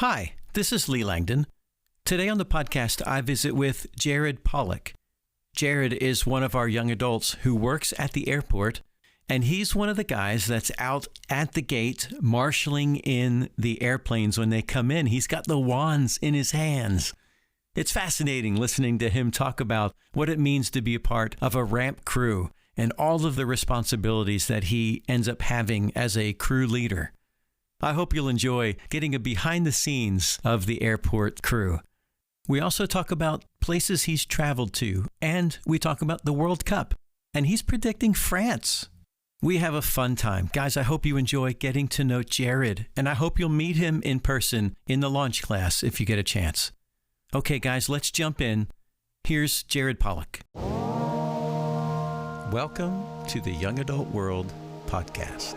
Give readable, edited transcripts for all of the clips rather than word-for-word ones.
Hi, this is Lee Langdon. Today on the podcast, I visit with Jared Pollock. Jared is one of our young adults who works at the airport, and he's one of the guys that's out at the gate marshaling in the airplanes when they come in. He's got the wands in his hands. It's fascinating listening to him talk about what it means to be a part of a ramp crew and all of the responsibilities that he ends up having as a crew leader. I hope you'll enjoy getting a behind the scenes of the airport crew. We also talk about places he's traveled to, and we talk about the World Cup, and he's predicting France. We have a fun time. Guys, I hope you enjoy getting to know Jared, and I hope you'll meet him in person in the launch class if you get a chance. Okay, guys, let's jump in. Here's Jared Pollock. Welcome to the Young Adult World podcast.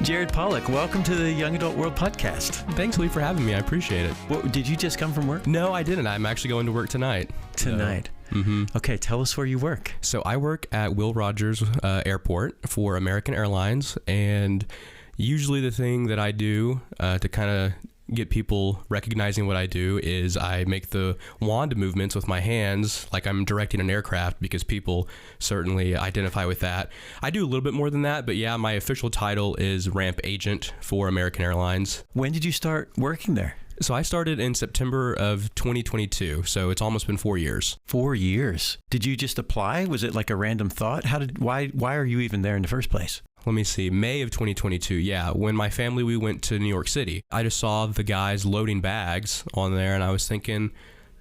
Jared Pollock, welcome to the Young Adult World podcast. Thanks, Lee, for having me. I appreciate it. What, did you just come from work? No, I didn't. I'm actually going to work tonight. Tonight? Okay, tell us where you work. So I work at Will Rogers Airport for American Airlines, and usually the thing that I do to kind of get people recognizing what I do is I make the wand movements with my hands like I'm directing an aircraft, because people certainly identify with that. I do a little bit more than that, but yeah, my official title is ramp agent for American Airlines. When did you start working there? So I started in September of 2022, so it's almost been 4 years. 4 years. Did you just apply? Was it like a random thought? Why are you even there in the first place? Let me see, May of 2022, yeah. When my family, we went to New York City, I just saw the guys loading bags on there, and I was thinking,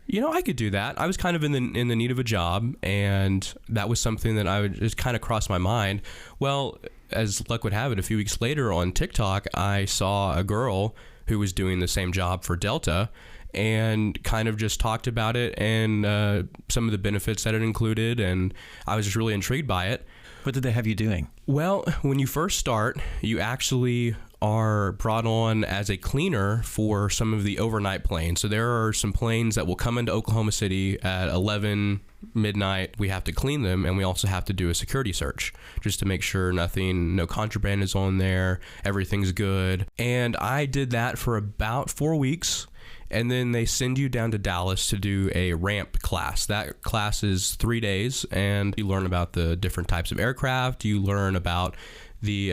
you know, I could do that. I was kind of in the need of a job, and that was something that I would just kind of cross my mind. Well, as luck would have it, a few weeks later on TikTok, I saw a girl who was doing the same job for Delta, and kind of just talked about it and some of the benefits that it included, and I was just really intrigued by it. What did they have you doing? Well, when you first start, you actually are brought on as a cleaner for some of the overnight planes. So there are some planes that will come into Oklahoma City at 11 midnight. We have to clean them, and we also have to do a security search just to make sure no contraband is on there, everything's good. And I did that for about 4 weeks. And then they send you down to Dallas to do a ramp class. That class is 3 days, and you learn about the different types of aircraft. You learn about the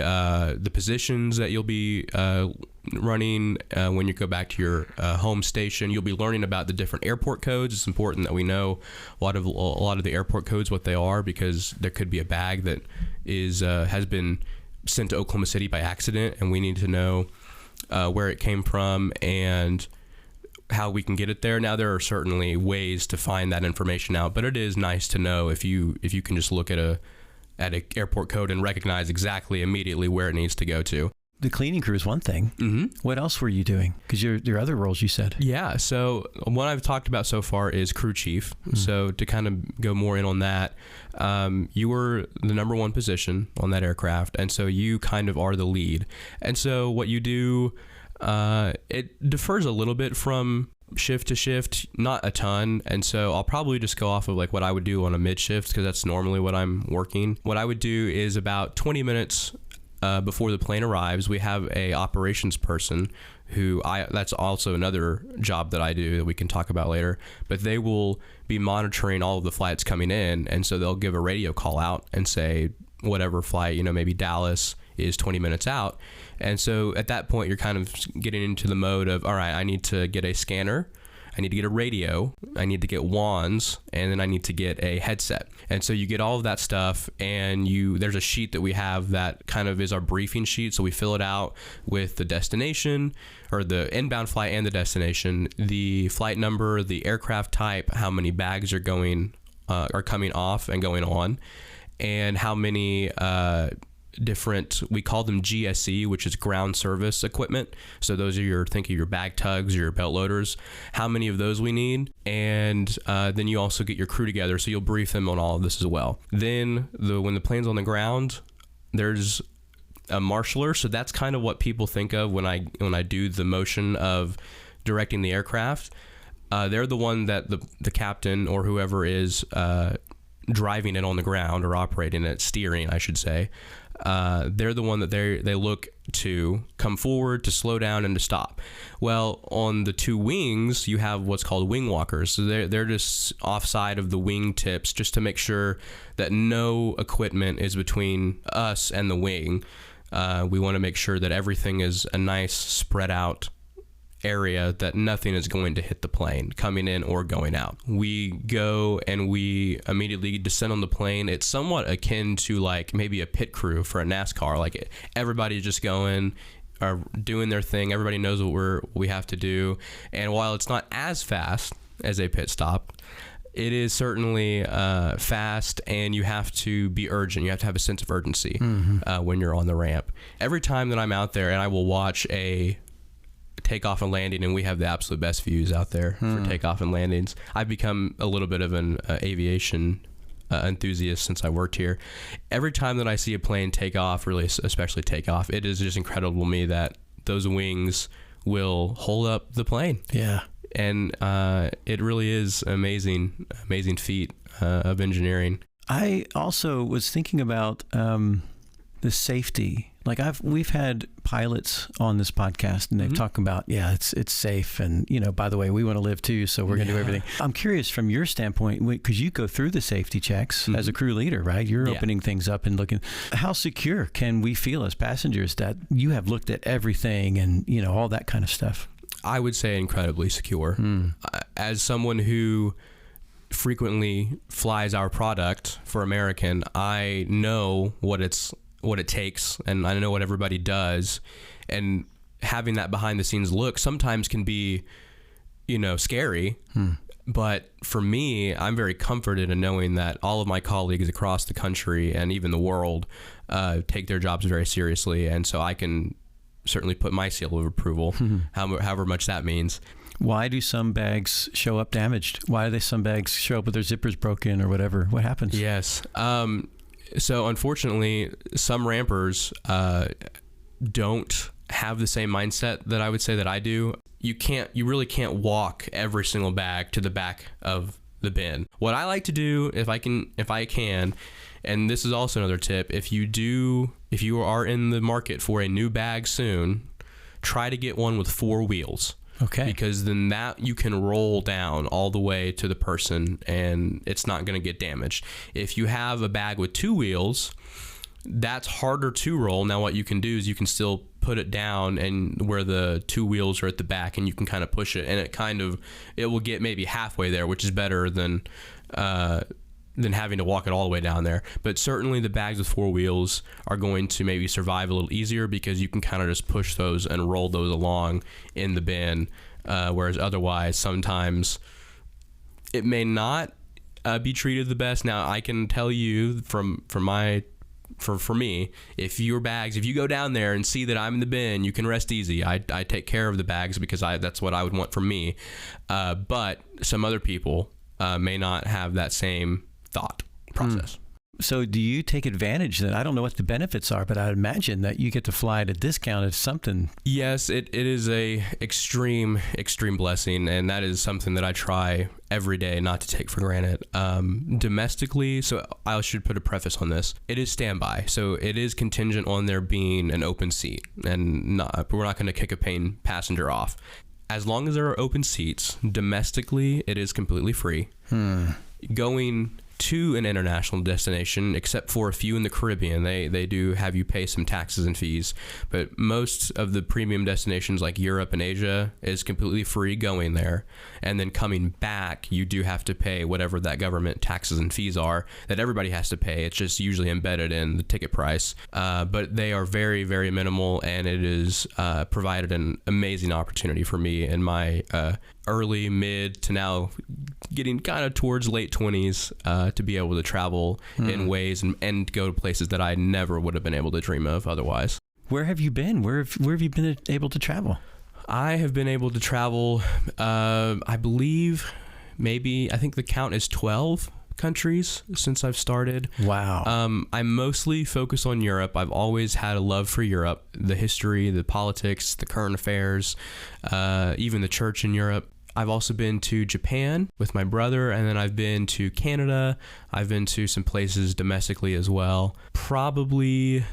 positions that you'll be running when you go back to your home station. You'll be learning about the different airport codes. It's important that we know a lot of the airport codes, what they are, because there could be a bag that has been sent to Oklahoma City by accident, and we need to know where it came from and how we can get it there. Now, there are certainly ways to find that information out, but it is nice to know if you can just look at a airport code and recognize exactly immediately where it needs to go to. The cleaning crew is one thing. Mm-hmm. What else were you doing? Because your other roles, you said. Yeah. So what I've talked about so far is crew chief. Mm-hmm. So to kind of go more in on that, you were the number one position on that aircraft, and so you kind of are the lead. And so what you do, it differs a little bit from shift to shift, not a ton. And so I'll probably just go off of like what I would do on a mid shift, because that's normally what I'm working. What I would do is about 20 minutes before the plane arrives, we have a operations person that's also another job that I do that we can talk about later, but they will be monitoring all of the flights coming in. And so they'll give a radio call out and say, whatever flight, maybe Dallas is 20 minutes out. And so at that point, you're kind of getting into the mode of, all right, I need to get a scanner, I need to get a radio, I need to get wands, and then I need to get a headset. And so you get all of that stuff, and there's a sheet that we have that kind of is our briefing sheet. So we fill it out with the destination, or the inbound flight and the destination, the flight number, the aircraft type, how many bags are coming off and going on, and how many different, we call them GSE, which is ground service equipment. So those are your bag tugs, your belt loaders, how many of those we need. And then you also get your crew together. So you'll brief them on all of this as well. Then when the plane's on the ground, there's a marshaller. So that's kind of what people think of when I do the motion of directing the aircraft. They're the one that the captain or whoever is driving it on the ground or operating it, steering, I should say, they're the one that they look to come forward, to slow down, and to stop. Well, on the two wings, you have what's called wing walkers. So they're just offside of the wing tips, just to make sure that no equipment is between us and the wing. We want to make sure that everything is a nice spread out area, that nothing is going to hit the plane coming in or going out. We go and we immediately descend on the plane. It's somewhat akin to like maybe a pit crew for a NASCAR. Like everybody's just going, are doing their thing. Everybody knows what we have to do. And while it's not as fast as a pit stop, it is certainly fast, and you have to be urgent. You have to have a sense of urgency when you're on the ramp. Every time that I'm out there, and I will watch a takeoff and landing, and we have the absolute best views out there for takeoff and landings. I've become a little bit of an aviation enthusiast since I worked here. Every time that I see a plane take off, really especially take off, it is just incredible to me that those wings will hold up the plane. Yeah. And it really is amazing feat of engineering. I also was thinking about the safety. Like we've had pilots on this podcast, and they've talked about, it's safe, and by the way, we want to live too, so we're going to do everything. I'm curious from your standpoint, because you go through the safety checks as a crew leader, right? You're opening things up and looking. How secure can we feel as passengers that you have looked at everything and all that kind of stuff? I would say incredibly secure. As someone who frequently flies our product for American, I know what it takes, and I know what everybody does, and having that behind the scenes look sometimes can be scary, but for me, I'm very comforted in knowing that all of my colleagues across the country and even the world take their jobs very seriously, and so I can certainly put my seal of approval, however much that means. Why do some bags show up damaged? Why do some bags show up with their zippers broken or whatever? What happens? Yes. So unfortunately, some rampers don't have the same mindset that I would say that I do. You really can't walk every single bag to the back of the bin. What I like to do, if I can, and this is also another tip, if you are in the market for a new bag soon, try to get one with 4 wheels. Okay. Because then that you can roll down all the way to the person, and it's not going to get damaged. If you have a bag with 2 wheels, that's harder to roll. Now what you can do is you can still put it down, and where the 2 wheels are at the back, and you can kind of push it, and it will get maybe halfway there, which is better than having to walk it all the way down there. But certainly the bags with 4 wheels are going to maybe survive a little easier, because you can kind of just push those and roll those along in the bin, whereas otherwise sometimes it may not be treated the best. Now I can tell you for me, if you go down there and see that I'm in the bin, you can rest easy. I take care of the bags because that's what I would want from me. But some other people may not have that same thought process. So do you take advantage then? I don't know what the benefits are, but I'd imagine that you get to fly at a discount of something. Yes, it is a extreme blessing, and that is something that I try every day not to take for granted. Domestically, so I should put a preface on this, it is standby, so it is contingent on there being an open seat, and we're not going to kick a paying passenger off. As long as there are open seats, domestically, it is completely free. Going to an international destination, except for a few in the Caribbean, they do have you pay some taxes and fees, but most of the premium destinations like Europe and Asia is completely free going there, and then coming back you do have to pay whatever that government taxes and fees are that everybody has to pay. It's just usually embedded in the ticket price, but they are very, very minimal, and it is provided an amazing opportunity for me in my early, mid to now getting kind of towards late 20s to be able to travel in ways and go to places that I never would have been able to dream of otherwise. Where have you been? Where have you been able to travel? I have been able to travel, I believe, I think the count is 12 countries since I've started. Wow. I'm mostly focused on Europe. I've always had a love for Europe, the history, the politics, the current affairs, even the church in Europe. I've also been to Japan with my brother, and then I've been to Canada. I've been to some places domestically as well. Probably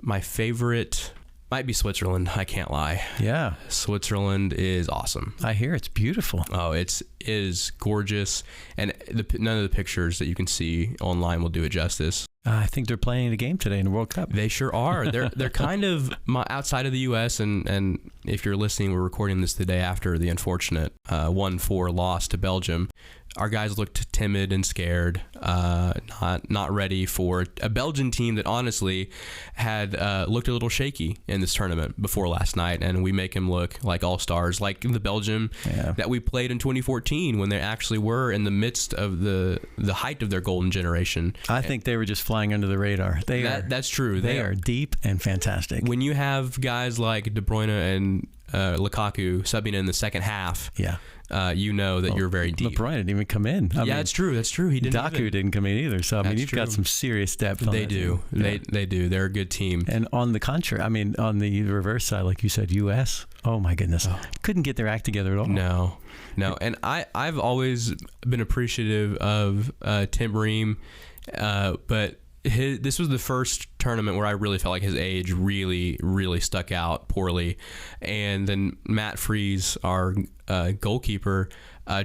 my favorite might be Switzerland. I can't lie. Yeah. Switzerland is awesome. I hear it's beautiful. Oh, it is gorgeous, and none of the pictures that you can see online will do it justice. I think they're playing the game today in the World Cup. They sure are. They're kind of outside of the U.S. and if you're listening, we're recording this the day after the unfortunate 1-4 loss to Belgium. Our guys looked timid and scared, not ready for a Belgian team that honestly had looked a little shaky in this tournament before last night, and we make them look like all-stars, like the Belgium that we played in 2014 when they actually were in the midst of the height of their golden generation. I think they were just flying under the radar. That's true. They are deep and fantastic. When you have guys like De Bruyne and Lukaku subbing in the second half, you know that you're very deep. LeBron didn't even come in. I mean, that's true. That's true. He didn't. Daku didn't come in either. So I mean, you've got some serious depth. They do. They do. They're a good team. And on the contrary, I mean, on the reverse side, like you said, U.S. Oh my goodness, couldn't get their act together at all. No. And I've always been appreciative of Tim Ream, but this was the first tournament where I really felt like his age really, really stuck out poorly. And then Matt Freese, our goalkeeper,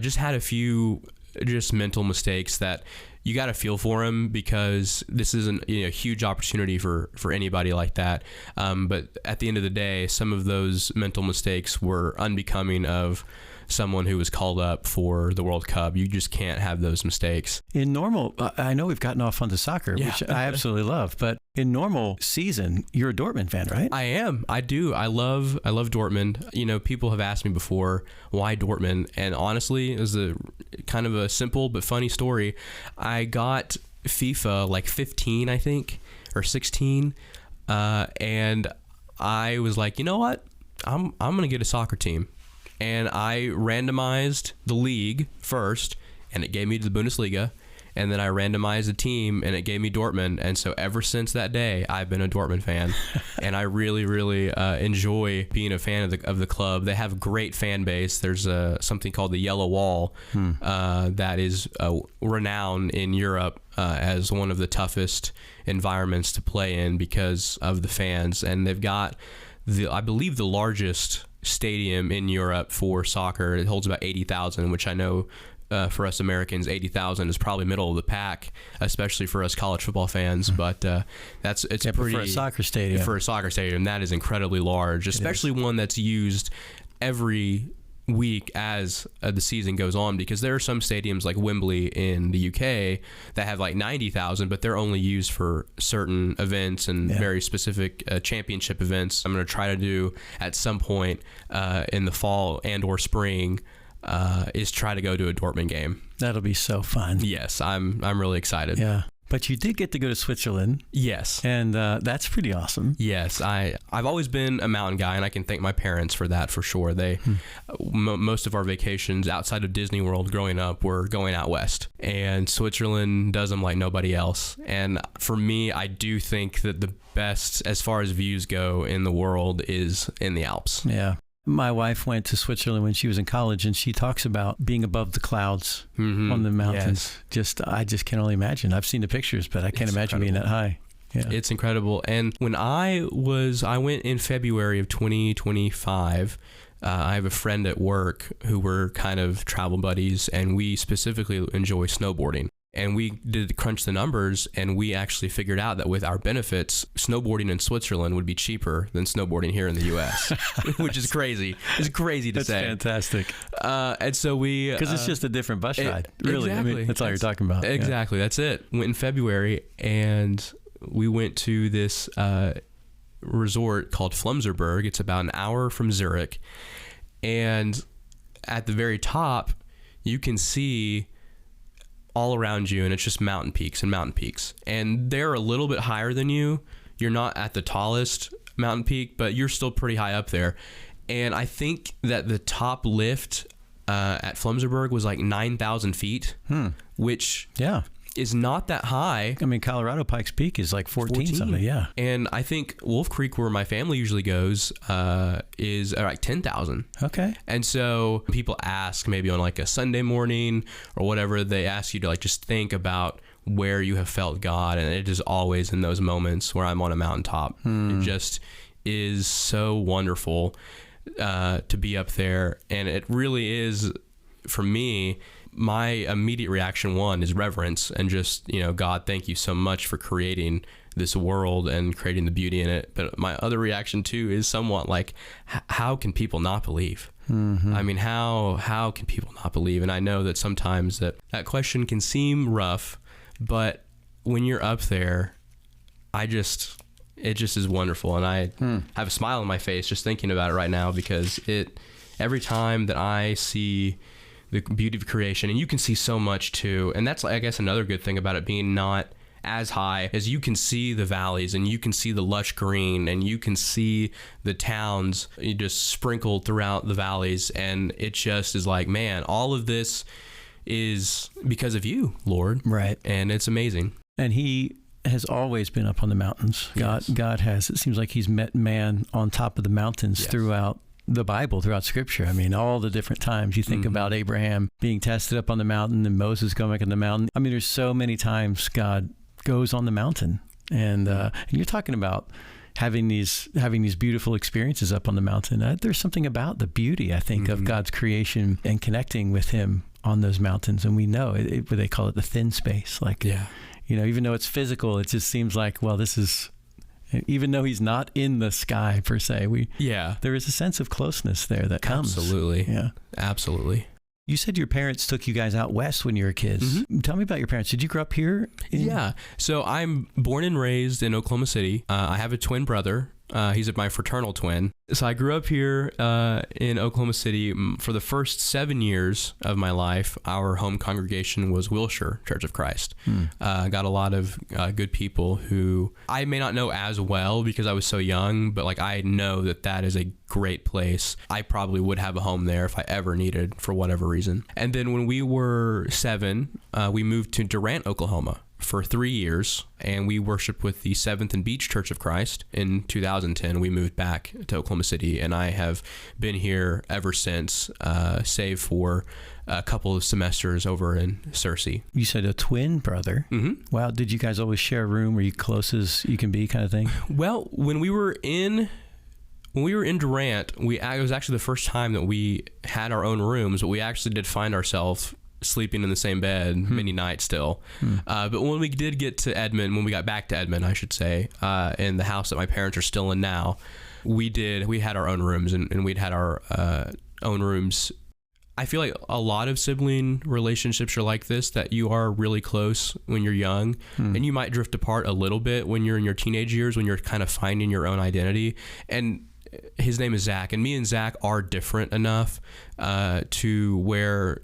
just had a few just mental mistakes that you got to feel for him, because this isn't a huge opportunity for anybody like that. But at the end of the day, some of those mental mistakes were unbecoming of someone who was called up for the World Cup. You just can't have those mistakes. In normal, I know we've gotten off onto soccer, which I absolutely love, but in normal season, you're a Dortmund fan, right? I am. I do. I love Dortmund. People have asked me before, why Dortmund? And honestly, it was a kind of a simple but funny story. I got FIFA like 15, I think, or 16, and I was like, you know what? I'm gonna get a soccer team. And I randomized the league first, and it gave me the Bundesliga. And then I randomized the team, and it gave me Dortmund. And so ever since that day, I've been a Dortmund fan. And I really, really enjoy being a fan of the club. They have a great fan base. There's something called the Yellow Wall that is renowned in Europe as one of the toughest environments to play in because of the fans. And they've got, I believe, the largest stadium in Europe for soccer. It holds about 80,000, which I know for us Americans, 80,000 is probably middle of the pack, especially for us college football fans. But it's pretty, for a soccer stadium. For a soccer stadium, that is incredibly large, especially one that's used every week as the season goes on, because there are some stadiums like Wembley in the UK that have like 90,000, but they're only used for certain events and very specific championship events. I'm going to try to do at some point in the fall and or spring is try to go to a Dortmund game. That'll be so fun. Yes, I'm really excited. Yeah. But you did get to go to Switzerland. Yes. And that's pretty awesome. Yes. I've always been a mountain guy, and I can thank my parents for that for sure. They most of our vacations outside of Disney World growing up were going out west. And Switzerland does them like nobody else. And for me, I do think that the best, as far as views go in the world, is in the Alps. Yeah. My wife went to Switzerland when she was in college, and she talks about being above the clouds on the mountains. Yes. I just can only imagine. I've seen the pictures, but I can't imagine being that high. Yeah. It's incredible. And when I went in February of 2025, I have a friend at work who were kind of travel buddies, and we specifically enjoy snowboarding. And we did crunch the numbers, and we actually figured out that with our benefits, snowboarding in Switzerland would be cheaper than snowboarding here in the U.S., which is crazy. It's crazy to say. That's fantastic. And so because it's just a different bus ride, really. Exactly. I mean, that's all you're talking about. Exactly. That's it. Went in February, and we went to this resort called Flumserberg. It's about an hour from Zurich. And at the very top, you can see all around you, and it's just mountain peaks and mountain peaks. And they're a little bit higher than you. You're not at the tallest mountain peak, but you're still pretty high up there. And I think that the top lift at Flumserberg was like 9,000 feet, which is not that high. I mean, Colorado Pikes Peak is like 14 something. Yeah. And I think Wolf Creek, where my family usually goes, is like 10,000. Okay. And so people ask maybe on like a Sunday morning or whatever, they ask you to like just think about where you have felt God. And it is always in those moments where I'm on a mountaintop. It just is so wonderful to be up there. And it really is, for me, my immediate reaction, one, is reverence and just, God, thank you so much for creating this world and creating the beauty in it. But my other reaction too is somewhat like, how can people not believe? I mean, how can people not believe? And I know that sometimes that question can seem rough, but when you're up there, it just is wonderful. And I have a smile on my face just thinking about it right now, because every time that I see the beauty of creation, and you can see so much too. And that's, I guess, another good thing about it being not as high, as you can see the valleys and you can see the lush green and you can see the towns just sprinkled throughout the valleys. And it just is like, man, all of this is because of you, Lord. Right. And it's amazing. And he has always been up on the mountains. Yes. God has. It seems like he's met man on top of the mountains Yes. throughout the Bible, throughout Scripture. I mean, all the different times you think about Abraham being tested up on the mountain and Moses going back on the mountain. I mean, there's so many times God goes on the mountain, and you're talking about having these beautiful experiences up on the mountain. There's something about the beauty, I think, of God's creation and connecting with Him on those mountains. And we know what they call it, the thin space. Like, even though it's physical, it just seems like, well, this is. Even though he's not in the sky per se, there is a sense of closeness there that comes. Absolutely. Yeah. Absolutely. You said your parents took you guys out west when you were kids. Tell me about your parents. Did you grow up here? Yeah. So I'm born and raised in Oklahoma City. I have a twin brother. He's my fraternal twin. So I grew up here in Oklahoma City. For the first 7 years of my life, our home congregation was Wilshire Church of Christ. Got a lot of good people who I may not know as well because I was so young, but like I know that is a great place. I probably would have a home there if I ever needed for whatever reason. And then when we were 7, we moved to Durant, Oklahoma for 3 years, and we worshiped with the 7th and Beach Church of Christ. In 2010, we moved back to Oklahoma City, and I have been here ever since, save for a couple of semesters over in Searcy. You said a twin brother. Wow. Did you guys always share a room? Were you close as you can be, kind of thing? Well, when we were in Durant, it was actually the first time that we had our own rooms, but we actually did find ourselves sleeping in the same bed many nights still. But when we did get to Edmond, when we got back to Edmond, I should say, in the house that my parents are still in now, we had our own rooms, and we'd had our own rooms. I feel like a lot of sibling relationships are like this, that you are really close when you're young, and you might drift apart a little bit when you're in your teenage years, when you're kind of finding your own identity. And his name is Zach, and me and Zach are different enough to where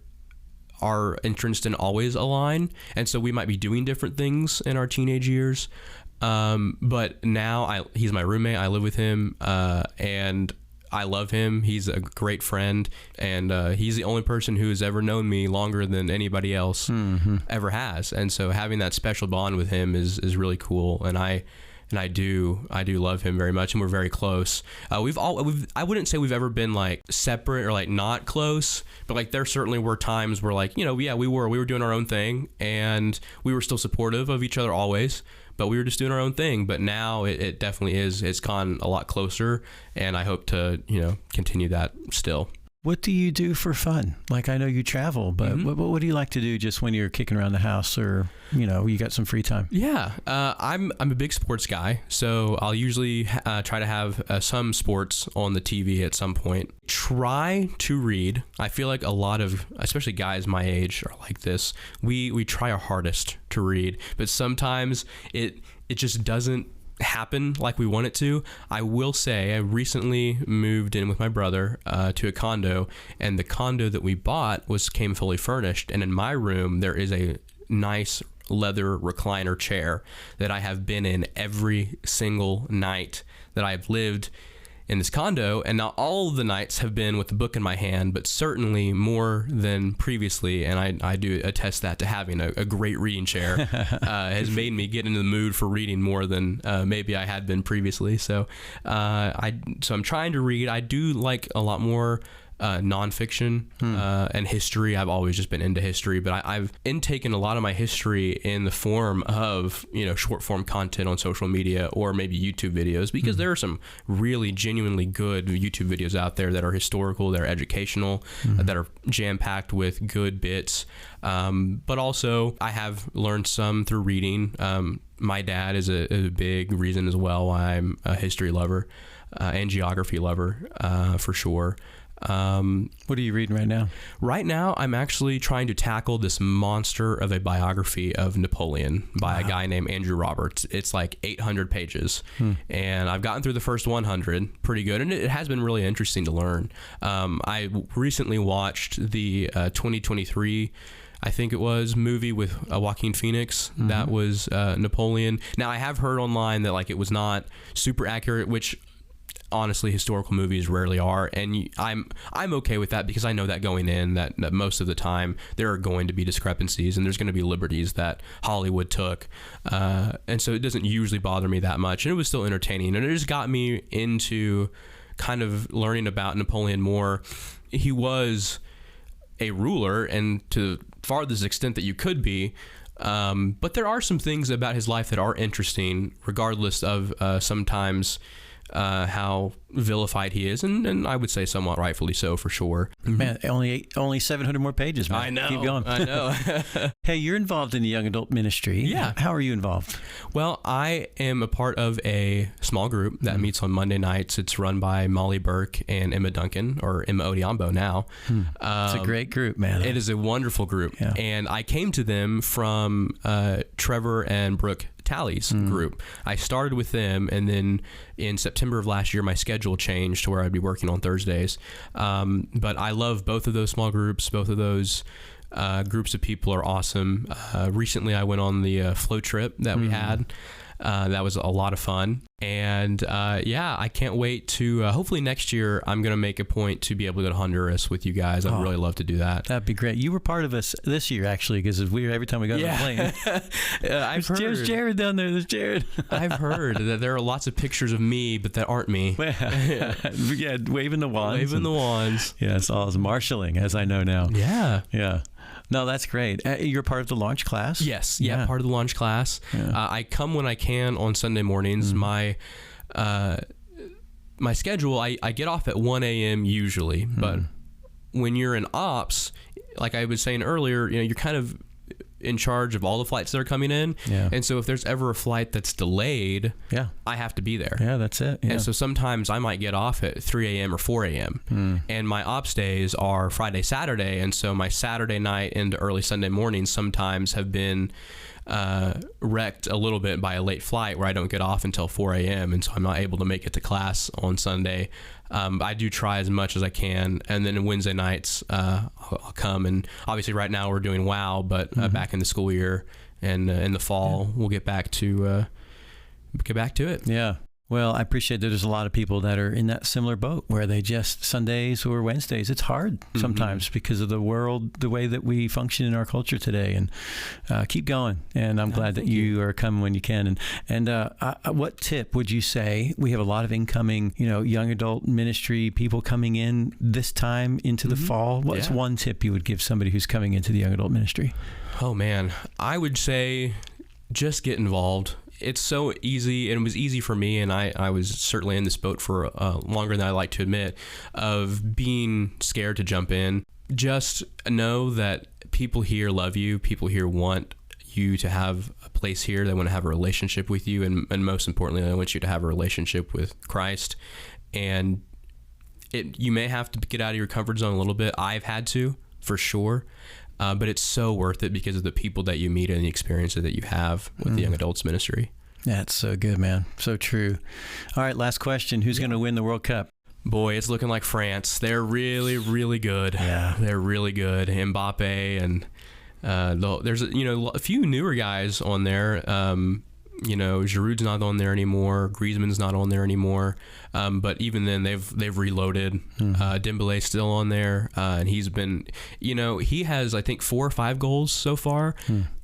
our interests didn't always align, and so we might be doing different things in our teenage years. But now he's my roommate. I live with him, and I love him. He's a great friend, and he's the only person who has ever known me longer than anybody else ever has. And so having that special bond with him is really cool. And I do love him very much, and we're very close. I wouldn't say we've ever been like separate or like not close, but like there certainly were times where like, we were doing our own thing, and we were still supportive of each other always, but we were just doing our own thing. But now it definitely it's gone a lot closer, and I hope to, continue that still. What do you do for fun? Like, I know you travel, but what do you like to do just when you're kicking around the house, or, you got some free time? Yeah. I'm a big sports guy, so I'll usually try to have some sports on the TV at some point. Try to read. I feel like a lot of, especially guys my age, are like this. We try our hardest to read, but sometimes it just doesn't happen like we want it to. I will say I recently moved in with my brother to a condo, and the condo that we bought came fully furnished, and in my room there is a nice leather recliner chair that I have been in every single night that I've lived in this condo, and now all of the nights have been with the book in my hand, but certainly more than previously. And I do attest that to having a great reading chair has made me get into the mood for reading more than maybe I had been previously. So I'm trying to read. I do like a lot more nonfiction and history. I've always just been into history, but I've intaken a lot of my history in the form of, short form content on social media or maybe YouTube videos, because there are some really genuinely good YouTube videos out there that are historical, that are educational, that are jam-packed with good bits. But also I have learned some through reading. My dad is a big reason as well why I'm a history lover and geography lover, for sure. What are you reading right now? Right now, I'm actually trying to tackle this monster of a biography of Napoleon by a guy named Andrew Roberts. It's like 800 pages, and I've gotten through the first 100 pretty good, and it has been really interesting to learn. I recently watched the 2023 I think it was movie with Joaquin Phoenix that was Napoleon. Now I have heard online that like it was not super accurate, which honestly historical movies rarely are, and I'm okay with that, because I know that going in that most of the time there are going to be discrepancies and there's going to be liberties that Hollywood took, and so it doesn't usually bother me that much, and it was still entertaining, and it just got me into kind of learning about Napoleon more. He was a ruler, and to the farthest extent that you could be, but there are some things about his life that are interesting, regardless of sometimes how vilified he is, and I would say somewhat rightfully so, for sure. Man, only 700 more pages, man. I know. Keep going. I know. Hey, you're involved in the young adult ministry. Yeah. How are you involved? Well, I am a part of a small group that meets on Monday nights. It's run by Molly Burke and Emma Duncan, or Emma Odiambo now. It's a great group, man. It is a wonderful group. Yeah. And I came to them from Trevor and Brooke Talley's group. I started with them, and then in September of last year, my schedule changed to where I'd be working on Thursdays. But I love both of those small groups. Both of those groups of people are awesome. Recently, I went on the flow trip that we had. That was a lot of fun. And I can't wait to, hopefully next year, I'm going to make a point to be able to go to Honduras with you guys. I'd really love to do that. That'd be great. You were part of us this year, actually, because every time we got on the plane. I've heard. There's Jared down there. There's Jared. I've heard that there are lots of pictures of me, but that aren't me. Yeah, waving the wands. Waving the wands. Yeah, it's all marshalling, as I know now. Yeah. Yeah. No, that's great. You're part of the launch class? Yes. Yeah, part of the launch class. Yeah. I come when I can on Sunday mornings. My schedule, I get off at 1 a.m. usually, but when you're in ops, like I was saying earlier, you're kind of in charge of all the flights that are coming in. Yeah. And so if there's ever a flight that's delayed, I have to be there. Yeah, that's it. Yeah. And so sometimes I might get off at 3 a.m. or 4 a.m. And my ops days are Friday, Saturday. And so my Saturday night into early Sunday morning sometimes have been wrecked a little bit by a late flight where I don't get off until 4 a.m. And so I'm not able to make it to class on Sunday. I do try as much as I can, and then Wednesday nights I'll come, and obviously right now we're doing WOW, but back in the school year and in the fall we'll get back to it. Yeah. Well, I appreciate that there's a lot of people that are in that similar boat where they just Sundays or Wednesdays, it's hard sometimes because of the world, the way that we function in our culture today, and keep going. And I'm glad that you are coming when you can. And what tip would you say? We have a lot of incoming, young adult ministry people coming in this time into the fall. What's one tip you would give somebody who's coming into the young adult ministry? Oh man, I would say just get involved. It's so easy, and it was easy for me, and I was certainly in this boat for longer than I like to admit, of being scared to jump in. Just know that people here love you. People here want you to have a place here. They want to have a relationship with you, and most importantly, they want you to have a relationship with Christ. And you may have to get out of your comfort zone a little bit. I've had to, for sure. But it's so worth it because of the people that you meet and the experiences that you have with the young adults ministry. That's so good, man. So true. All right, last question. Who's going to win the World Cup? Boy, it's looking like France. They're really, really good. Yeah. They're really good. Mbappe, and there's a few newer guys on there. Giroud's not on there anymore. Griezmann's not on there anymore. But even then, they've reloaded. Dembele's still on there, and he's been, he has, I think, 4 or 5 goals so far,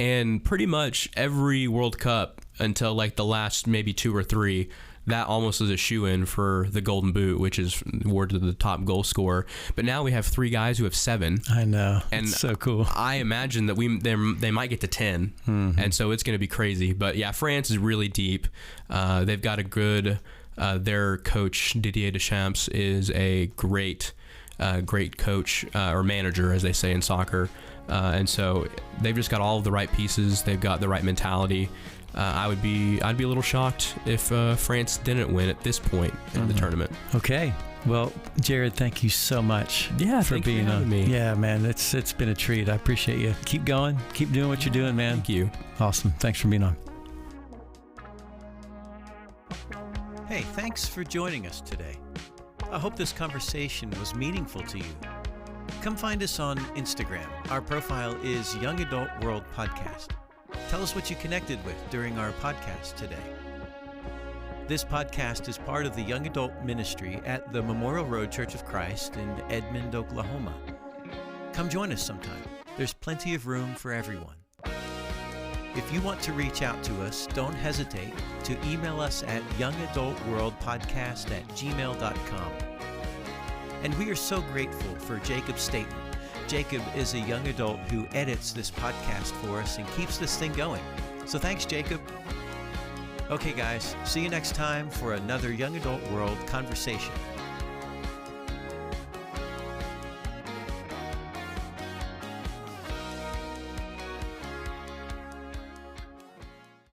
and pretty much every World Cup until like the last maybe 2 or 3. That almost is a shoe-in for the Golden Boot, which is awarded to the top goal scorer. But now we have 3 guys who have 7. I know. And it's so cool. I imagine that they might get to 10. And so it's going to be crazy. But yeah, France is really deep. They've got a good, their coach, Didier Deschamps, is a great coach, or manager, as they say in soccer. And so they've just got all of the right pieces. They've got the right mentality. I'd be a little shocked if France didn't win at this point in the tournament. Okay. Well, Jared, thank you so much for being on. Me. Yeah, man, it's been a treat. I appreciate you. Keep going. Keep doing what you're doing, man. Thank you. Awesome. Thanks for being on. Hey, thanks for joining us today. I hope this conversation was meaningful to you. Come find us on Instagram. Our profile is Young Adult World Podcast. Tell us what you connected with during our podcast today. This podcast is part of the Young Adult Ministry at the Memorial Road Church of Christ in Edmond, Oklahoma. Come join us sometime. There's plenty of room for everyone. If you want to reach out to us, don't hesitate to email us at youngadultworldpodcast@gmail.com. And we are so grateful for Jacob Staten. Jacob is a young adult who edits this podcast for us and keeps this thing going. So thanks, Jacob. Okay, guys, see you next time for another Young Adult World conversation.